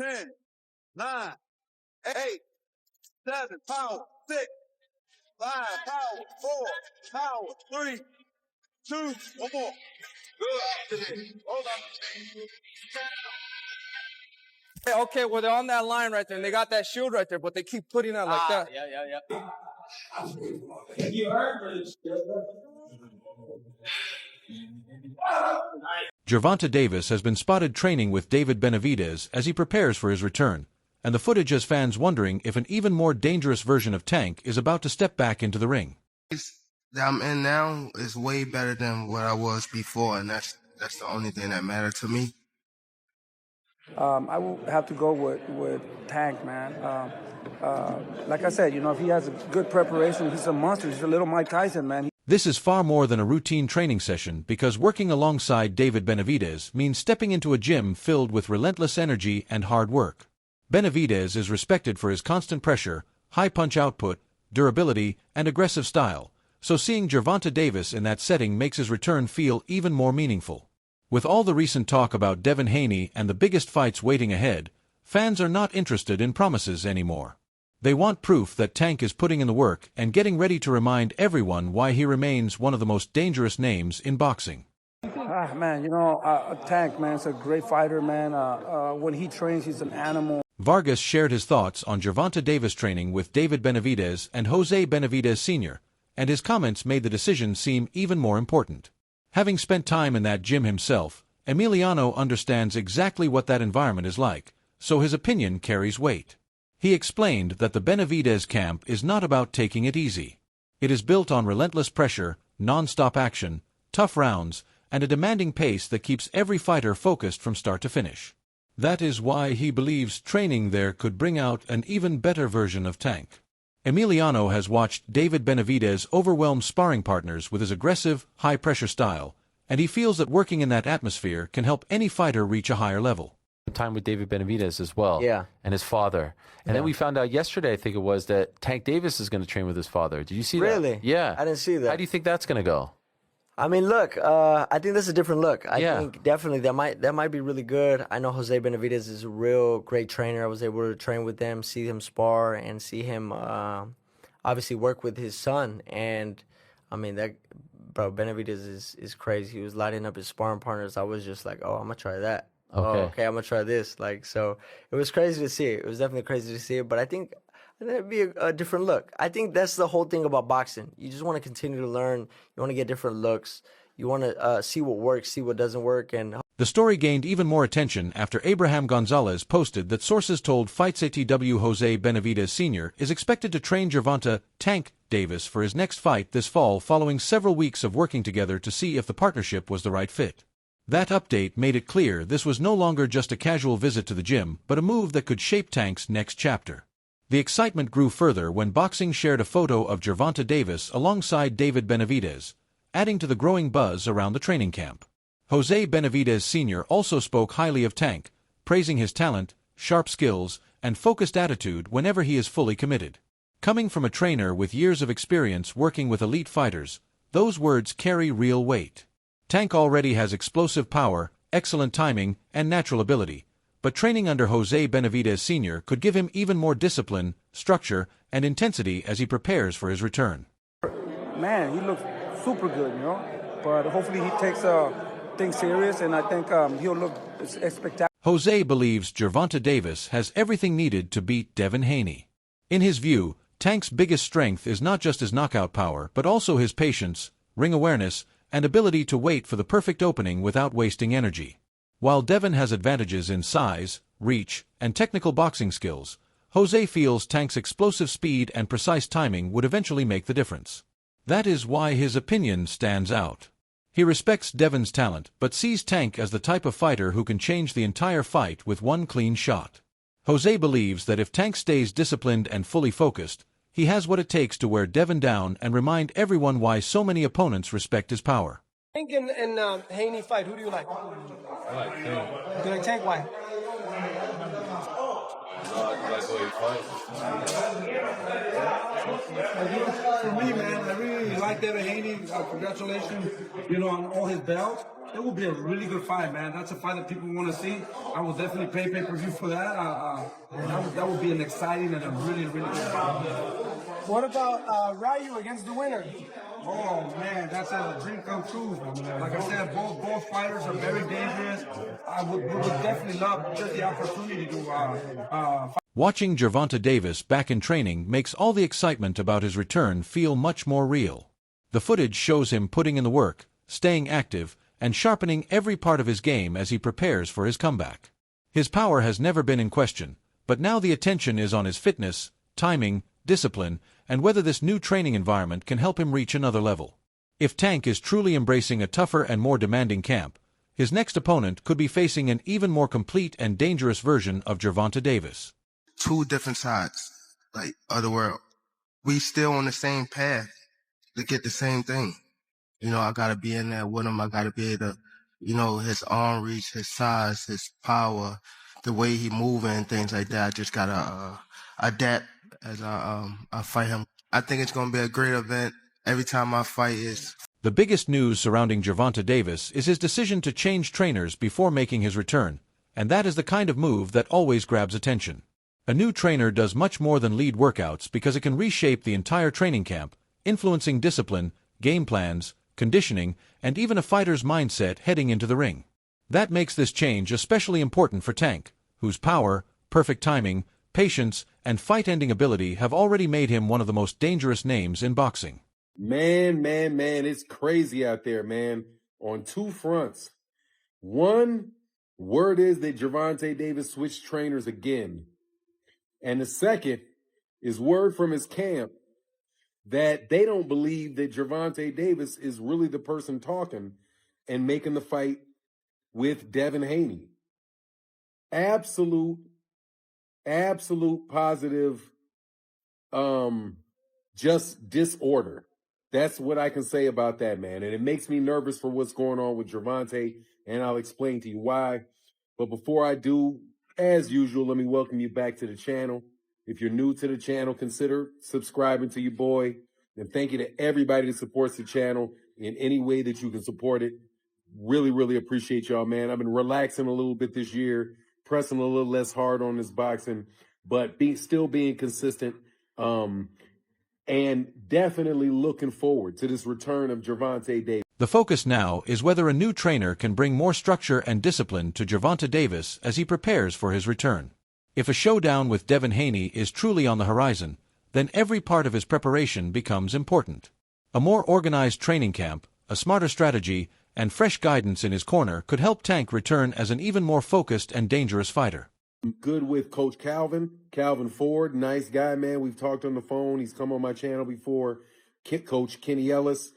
10, 9, 8, 7, power, 6, 5, power, 4, power, 3, 2, one more. Good. Hold on. Okay, well, they're on that line right there, and they got that shield right there, but they keep putting it like that. Yeah. You heard Gervonta Davis has been spotted training with David Benavidez as he prepares for his return, and the footage has fans wondering if an even more dangerous version of Tank is about to step back into the ring. That I'm in now is way better than what I was before, and that's the only thing that mattered to me. I will have to go with Tank, man. Like I said, if he has a good preparation, he's a monster. He's a little Mike Tyson, man. This is far more than a routine training session because working alongside David Benavidez means stepping into a gym filled with relentless energy and hard work. Benavidez is respected for his constant pressure, high punch output, durability, and aggressive style, so seeing Gervonta Davis in that setting makes his return feel even more meaningful. With all the recent talk about Devin Haney and the biggest fights waiting ahead, fans are not interested in promises anymore. They want proof that Tank is putting in the work and getting ready to remind everyone why he remains one of the most dangerous names in boxing. Man, Tank, man, is a great fighter, man. When he trains, he's an animal. Vargas shared his thoughts on Gervonta Davis training with David Benavidez and Jose Benavidez Sr., and his comments made the decision seem even more important. Having spent time in that gym himself, Emiliano understands exactly what that environment is like, so his opinion carries weight. He explained that the Benavidez camp is not about taking it easy. It is built on relentless pressure, non-stop action, tough rounds, and a demanding pace that keeps every fighter focused from start to finish. That is why he believes training there could bring out an even better version of Tank. Emiliano has watched David Benavidez overwhelm sparring partners with his aggressive, high-pressure style, and he feels that working in that atmosphere can help any fighter reach a higher level. Time with David Benavidez as well, yeah, and his father. And then we found out yesterday, I think it was, that Tank Davis is going to train with his father. Did you see that? Really? Yeah. I didn't see that. How do you think that's going to go? I mean, look, I think that's a different look. I think definitely that might be really good. I know Jose Benavidez is a real great trainer. I was able to train with them, see him spar, and see him obviously work with his son. And I mean, Benavidez is crazy. He was lighting up his sparring partners. I was just like, oh, I'm gonna try that. Okay. I'm gonna try this. So it was crazy to see it. It was definitely crazy to see it. But I think it'd be a different look. I think that's the whole thing about boxing. You just want to continue to learn. You want to get different looks. You want to see what works, see what doesn't work. And the story gained even more attention after Abraham Gonzalez posted that sources told FightsATW Jose Benavidez Sr. is expected to train Gervonta Tank Davis for his next fight this fall following several weeks of working together to see if the partnership was the right fit. That update made it clear this was no longer just a casual visit to the gym, but a move that could shape Tank's next chapter. The excitement grew further when Boxing shared a photo of Gervonta Davis alongside David Benavidez, adding to the growing buzz around the training camp. Jose Benavidez Sr. also spoke highly of Tank, praising his talent, sharp skills, and focused attitude whenever he is fully committed. Coming from a trainer with years of experience working with elite fighters, those words carry real weight. Tank already has explosive power, excellent timing, and natural ability, but training under Jose Benavidez Sr. could give him even more discipline, structure, and intensity as he prepares for his return. Man, he looks super good, but hopefully he takes things serious, and I think he'll look spectacular. Jose believes Gervonta Davis has everything needed to beat Devin Haney. In his view, Tank's biggest strength is not just his knockout power, but also his patience, ring awareness, and ability to wait for the perfect opening without wasting energy. While Devin has advantages in size, reach, and technical boxing skills, Jose feels Tank's explosive speed and precise timing would eventually make the difference. That is why his opinion stands out. He respects Devin's talent, but sees Tank as the type of fighter who can change the entire fight with one clean shot. Jose believes that if Tank stays disciplined and fully focused, he has what it takes to wear Devin down and remind everyone why so many opponents respect his power. Tank and Haney fight, who do you like? I like Tank. You like Tank? Why? I like the way he fights. For me, man, I really like David Haney. Congratulations, on all his belts. It will be a really good fight, man. That's a fight that people want to see. I will definitely pay pay-per-view for that. That would be an exciting and a really, really good fight. What about Ryu against the winner? Oh man, that's a dream come true. Like I said, both fighters are very dangerous. We would definitely love just the opportunity to fight. Watching Gervonta Davis back in training makes all the excitement about his return feel much more real. The footage shows him putting in the work, staying active, and sharpening every part of his game as he prepares for his comeback. His power has never been in question, but now the attention is on his fitness, timing, discipline, and whether this new training environment can help him reach another level. If Tank is truly embracing a tougher and more demanding camp, his next opponent could be facing an even more complete and dangerous version of Gervonta Davis. Two different sides, like, of the world. We still on the same path to get the same thing. You know, I gotta be in there with him. I gotta be able to, you know, his arm reach, his size, his power, the way he moving and things like that. I just gotta adapt as I fight him. I think it's gonna be a great event. Every time I fight is. The biggest news surrounding Gervonta Davis is his decision to change trainers before making his return, and that is the kind of move that always grabs attention. A new trainer does much more than lead workouts because it can reshape the entire training camp, influencing discipline, game plans, conditioning, and even a fighter's mindset heading into the ring. That makes this change especially important for Tank, whose power, perfect timing, patience, and fight-ending ability have already made him one of the most dangerous names in boxing. Man, it's crazy out there, man, on two fronts. One, word is that Gervonta Davis switched trainers again. And the second is word from his camp that they don't believe that Gervonta Davis is really the person talking and making the fight with Devin Haney. Absolute positive, just disorder. That's what I can say about that, man. And it makes me nervous for what's going on with Gervonta, and I'll explain to you why. But before I do, as usual, let me welcome you back to the channel. If you're new to the channel, consider subscribing to your boy. And thank you to everybody that supports the channel in any way that you can support it. Really, really appreciate y'all, man. I've been relaxing a little bit this year, pressing a little less hard on this boxing, but still being consistent. And definitely looking forward to this return of Gervonta Davis. The focus now is whether a new trainer can bring more structure and discipline to Gervonta Davis as he prepares for his return. If a showdown with Devin Haney is truly on the horizon, then every part of his preparation becomes important. A more organized training camp, a smarter strategy, and fresh guidance in his corner could help Tank return as an even more focused and dangerous fighter. I'm good with Coach Calvin Ford, nice guy, man. We've talked on the phone. He's come on my channel before. Coach Kenny Ellis,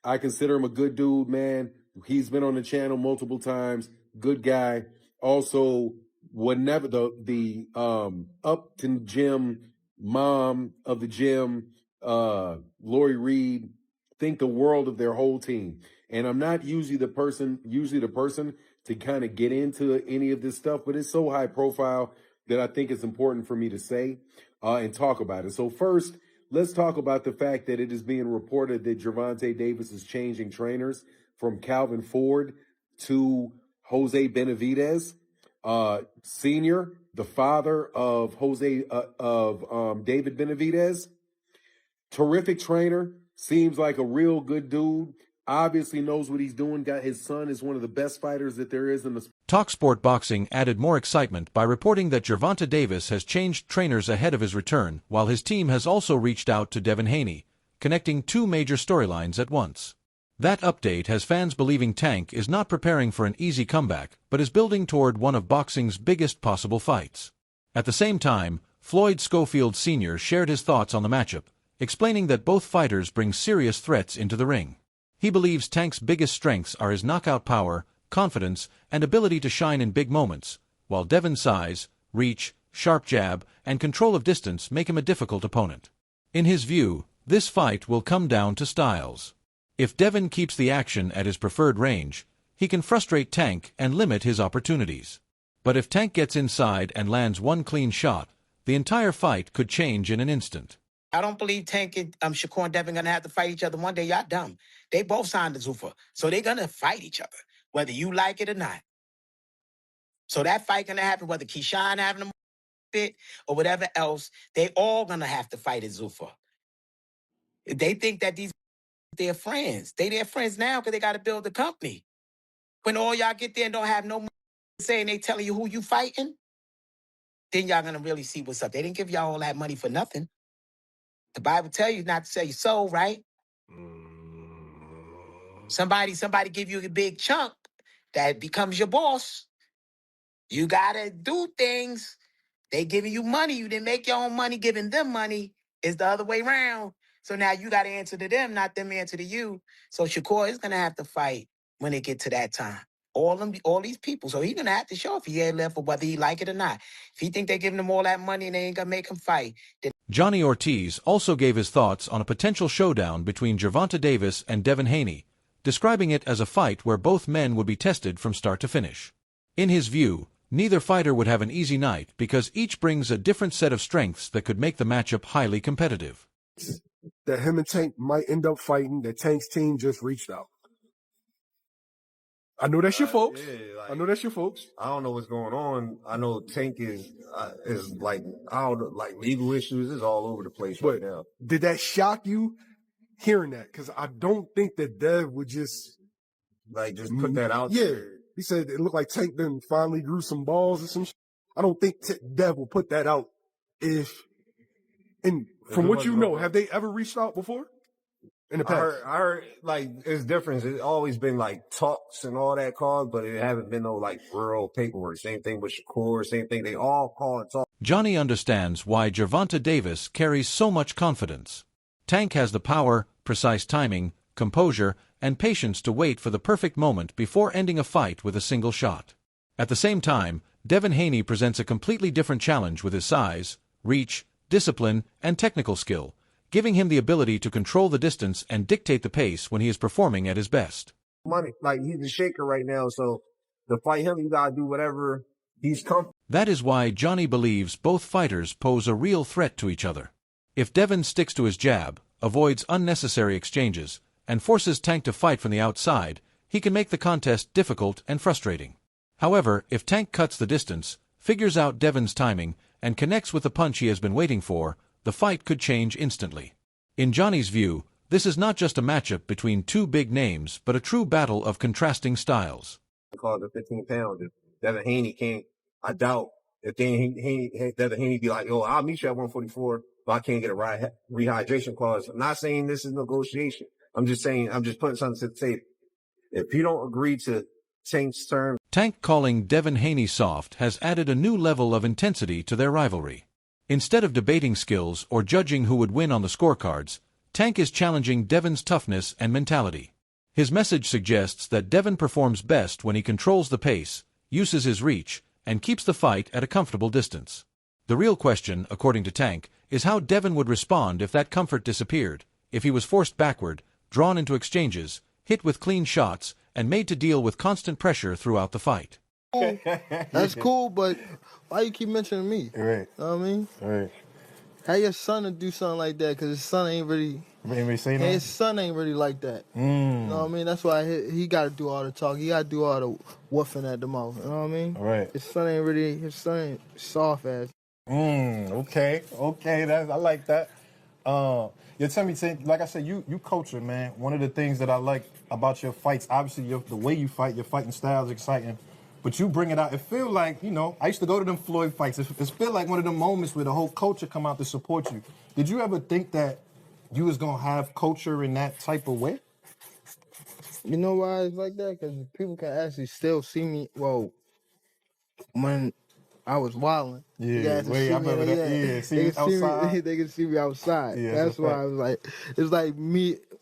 I consider him a good dude, man. He's been on the channel multiple times. Good guy. Also, whenever the Upton Gym mom of the gym, Lori Reed, think the world of their whole team. And I'm not usually the person to kind of get into any of this stuff, but it's so high profile that I think it's important for me to say and talk about it. So first, let's talk about the fact that it is being reported that Gervonta Davis is changing trainers from Calvin Ford to Jose Benavidez, Sr., the father of David Benavidez. Terrific trainer, seems like a real good dude. Obviously knows what he's doing. Got his son is one of the best fighters that there is in the sport. TalkSport Boxing added more excitement by reporting that Gervonta Davis has changed trainers ahead of his return, while his team has also reached out to Devin Haney, connecting two major storylines at once. That update has fans believing Tank is not preparing for an easy comeback, but is building toward one of boxing's biggest possible fights. At the same time, Floyd Schofield Sr. shared his thoughts on the matchup, explaining that both fighters bring serious threats into the ring. He believes Tank's biggest strengths are his knockout power, confidence, and ability to shine in big moments, while Devin's size, reach, sharp jab, and control of distance make him a difficult opponent. In his view, this fight will come down to styles. If Devin keeps the action at his preferred range, he can frustrate Tank and limit his opportunities. But if Tank gets inside and lands one clean shot, the entire fight could change in an instant. I don't believe Tank and Shakur and Devin going to have to fight each other one day. Y'all dumb. They both signed the Zuffa, so they're going to fight each other. whether you like it or not. So that fight gonna happen, whether Keyshawn having a fit or whatever else, they all gonna have to fight at Zuffa. If they think that these their friends, they their friends now because they got to build the company. When all y'all get there and don't have no money saying they telling you who you fighting, then y'all gonna really see what's up. They didn't give y'all all that money for nothing. The Bible tell you not to sell your soul, right? Somebody give you a big chunk that becomes your boss. You gotta do things. They giving you money. You didn't make your own money, giving them money. It's the other way around. So now you got to answer to them, not them answer to you. So Shakur is going to have to fight when it get to that time. All these people. So he's going to have to show if he ain't left, or whether he like it or not. If he think they're giving him all that money and they ain't going to make him fight. Then Johnny Ortiz also gave his thoughts on a potential showdown between Gervonta Davis and Devin Haney, describing it as a fight where both men would be tested from start to finish. In his view, neither fighter would have an easy night because each brings a different set of strengths that could make the matchup highly competitive. That him and Tank might end up fighting, that Tank's team just reached out. I know that's your folks. Yeah, I know that's your folks. I don't know what's going on. I know Tank is like, I don't know, like legal issues is all over the place right now. Did that shock you hearing that? Because I don't think that Dev would just put that out there. He said it looked like Tank then finally grew some balls or some shit. I don't think Dev will put that out from what you know, have they ever reached out before? In the past? I heard like it's different. It's always been like talks and all that called, but it haven't been no like real paperwork. Same thing with Shakur, same thing. They all call and talk. Johnny understands why Gervonta Davis carries so much confidence. Tank has the power, precise timing, composure, and patience to wait for the perfect moment before ending a fight with a single shot. At the same time, Devin Haney presents a completely different challenge with his size, reach, discipline, and technical skill, giving him the ability to control the distance and dictate the pace when he is performing at his best. Money, like he's a shaker right now, so to fight him, you gotta do whatever he's comfortable. That is why Johnny believes both fighters pose a real threat to each other. If Devin sticks to his jab, avoids unnecessary exchanges, and forces Tank to fight from the outside, he can make the contest difficult and frustrating. However, if Tank cuts the distance, figures out Devin's timing, and connects with the punch he has been waiting for, the fight could change instantly. In Johnny's view, this is not just a matchup between two big names, but a true battle of contrasting styles. Call it the 15 pounds. If Devin Haney can't, I doubt if Devin Haney be like, yo, I'll meet you at 144, but I can't get a rehydration clause. I'm not saying this is negotiation. I'm just saying, I'm just putting something to the table. If you don't agree to Tank's terms. Tank calling Devin Haney soft has added a new level of intensity to their rivalry. Instead of debating skills or judging who would win on the scorecards, Tank is challenging Devin's toughness and mentality. His message suggests that Devin performs best when he controls the pace, uses his reach, and keeps the fight at a comfortable distance. The real question, according to Tank, is how Devin would respond if that comfort disappeared, if he was forced backward, drawn into exchanges, hit with clean shots, and made to deal with constant pressure throughout the fight. That's cool, but why you keep mentioning me? Right. You know what I mean? Right. How your son to do something like that? Because his son ain't really... His son ain't really like that. You know what I mean? That's why he got to do all the talk. He got to do all the woofing at the mouth. You know what I mean? Right. His son ain't soft ass. Okay. I like that. You tell me, like I said, you coaching, man. One of the things that I like about your fights, obviously the way you fight, your fighting style is exciting, but you bring it out. It feel like, I used to go to them Floyd fights. It feel like one of the moments where the whole culture come out to support you. Did you ever think that you was going to have culture in that type of way? You know why it's like that? Because people can actually still see me, when I was wilding. Yeah, I remember that. Yeah, see you outside. They can see me outside. Yeah, that's why I was like, it's like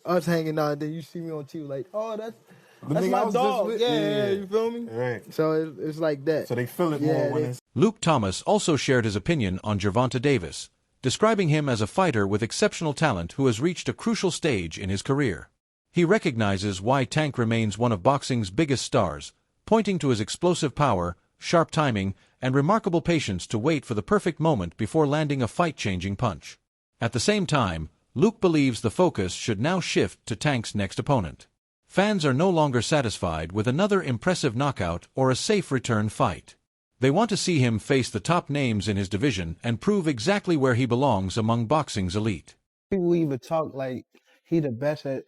us hanging out, and then you see me on TV, like, oh, that's my dog. Yeah, you feel me? Right. So it's like that. So they feel it more when it's... Luke Thomas also shared his opinion on Gervonta Davis, describing him as a fighter with exceptional talent who has reached a crucial stage in his career. He recognizes why Tank remains one of boxing's biggest stars, pointing to his explosive power, sharp timing, and remarkable patience to wait for the perfect moment before landing a fight-changing punch. At the same time, Luke believes the focus should now shift to Tank's next opponent. Fans are no longer satisfied with another impressive knockout or a safe return fight. They want to see him face the top names in his division and prove exactly where he belongs among boxing's elite. People even talk like he the best at.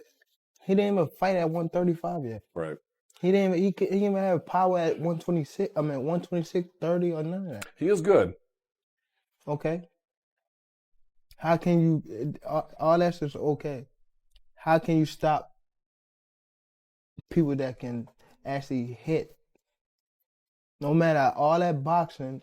He didn't even fight at 135 yet. Right. He didn't even have power at 126. I mean 126, 30 or none of that. He is good. Okay. How can you? All that's just okay. How can you stop people that can actually hit? No matter all that boxing,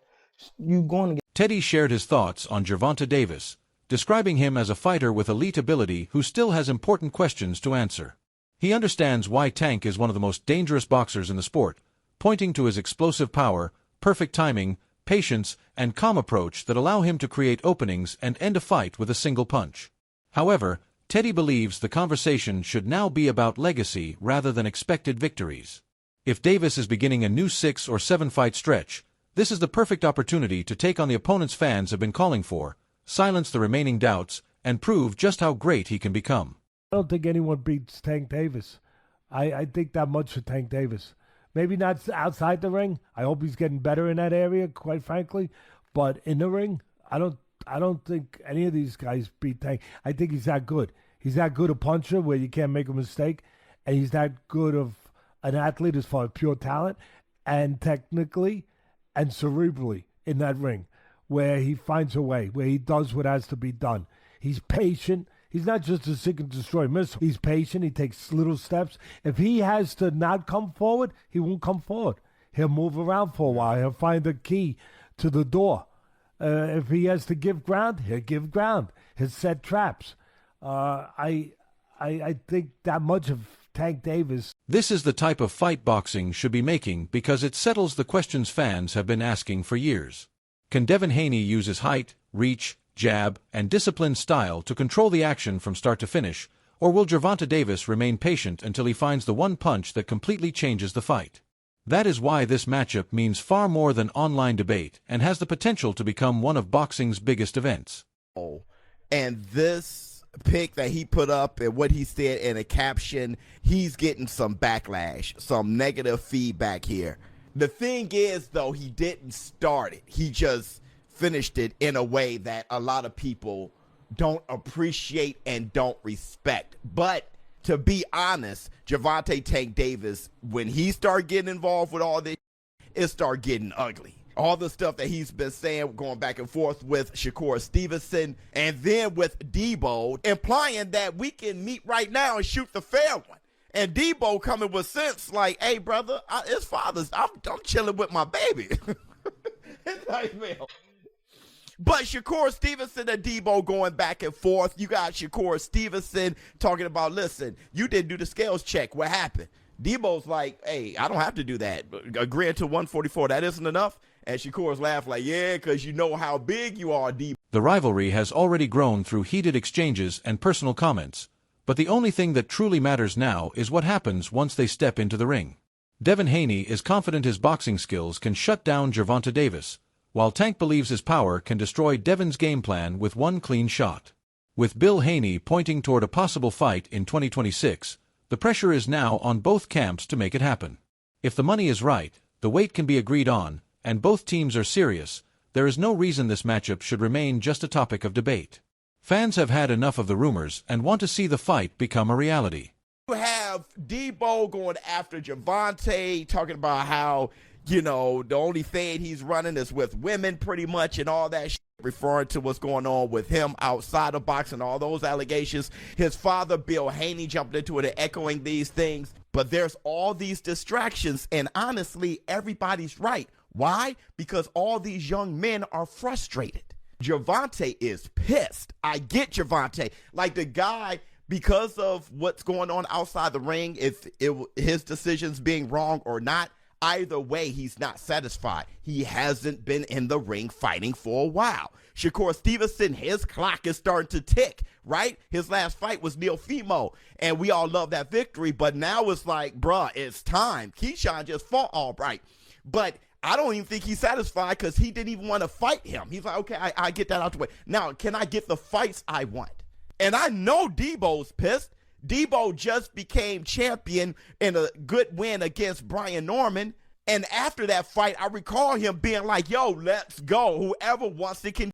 you going to get. Teddy shared his thoughts on Gervonta Davis, describing him as a fighter with elite ability who still has important questions to answer. He understands why Tank is one of the most dangerous boxers in the sport, pointing to his explosive power, perfect timing, patience, and calm approach that allow him to create openings and end a fight with a single punch. However, Teddy believes the conversation should now be about legacy rather than expected victories. If Davis is beginning a new 6 or 7 fight stretch, this is the perfect opportunity to take on the opponent's fans have been calling for, silence the remaining doubts, and prove just how great he can become. I don't think anyone beats Tank Davis. I think that much for Tank Davis. Maybe not outside the ring. I hope he's getting better in that area, quite frankly. But in the ring, I don't think any of these guys beat Tank. I think he's that good. He's that good a puncher where you can't make a mistake, and he's that good of an athlete as far as pure talent and technically and cerebrally in that ring, where he finds a way, where he does what has to be done. He's patient. He's not just a seek and destroy missile. He's patient. He takes little steps. If he has to not come forward, he won't come forward. He'll move around for a while. He'll find the key to the door. If he has to give ground, he'll give ground. He'll set traps. I think that much of Tank Davis. This is the type of fight boxing should be making because it settles the questions fans have been asking for years. Can Devin Haney use his height, reach, jab, and disciplined style to control the action from start to finish, or will Gervonta Davis remain patient until he finds the one punch that completely changes the fight? That is why this matchup means far more than online debate and has the potential to become one of boxing's biggest events. And this pick that he put up and what he said in a caption, he's getting some backlash, some negative feedback here. The thing is, though, he didn't start it. He just finished it in a way that a lot of people don't appreciate and don't respect. But to be honest, Gervonta Tank Davis, when he started getting involved with all this, it started getting ugly. All the stuff that he's been saying, going back and forth with Shakur Stevenson and then with Debo, implying that we can meet right now and shoot the fair one. And Debo coming with sense like, hey, brother, it's Father's. I'm chilling with my baby. It's like, man. But Shakur Stevenson and Debo going back and forth. You got Shakur Stevenson talking about, listen, you didn't do the scales check. What happened? Debo's like, hey, I don't have to do that. Agreeing to 144, that isn't enough? And Shakur's laugh like, yeah, because you know how big you are, Debo. The rivalry has already grown through heated exchanges and personal comments, but the only thing that truly matters now is what happens once they step into the ring. Devin Haney is confident his boxing skills can shut down Gervonta Davis, while Tank believes his power can destroy Devin's game plan with one clean shot. With Bill Haney pointing toward a possible fight in 2026, the pressure is now on both camps to make it happen. If the money is right, the weight can be agreed on, and both teams are serious, there is no reason this matchup should remain just a topic of debate. Fans have had enough of the rumors and want to see the fight become a reality. You have Debo going after Gervonta, talking about how, you know, the only thing he's running is with women pretty much and all that shit, referring to what's going on with him outside of boxing, all those allegations. His father, Bill Haney, jumped into it and echoing these things. But there's all these distractions, and honestly, everybody's right. Why? Because all these young men are frustrated. Gervonta is pissed. I get Gervonta. Like the guy, because of what's going on outside the ring, if his decisions being wrong or not, either way, he's not satisfied. He hasn't been in the ring fighting for a while. Shakur Stevenson, his clock is starting to tick, right? His last fight was Neil Fimo, and we all love that victory, but now it's like, bruh, it's time. Keyshawn just fought all right. But I don't even think he's satisfied because he didn't even want to fight him. He's like, okay, I get that out the way. Now, can I get the fights I want? And I know Debo's pissed. Debo just became champion in a good win against Brian Norman. And after that fight, I recall him being like, yo, let's go. Whoever wants to continue.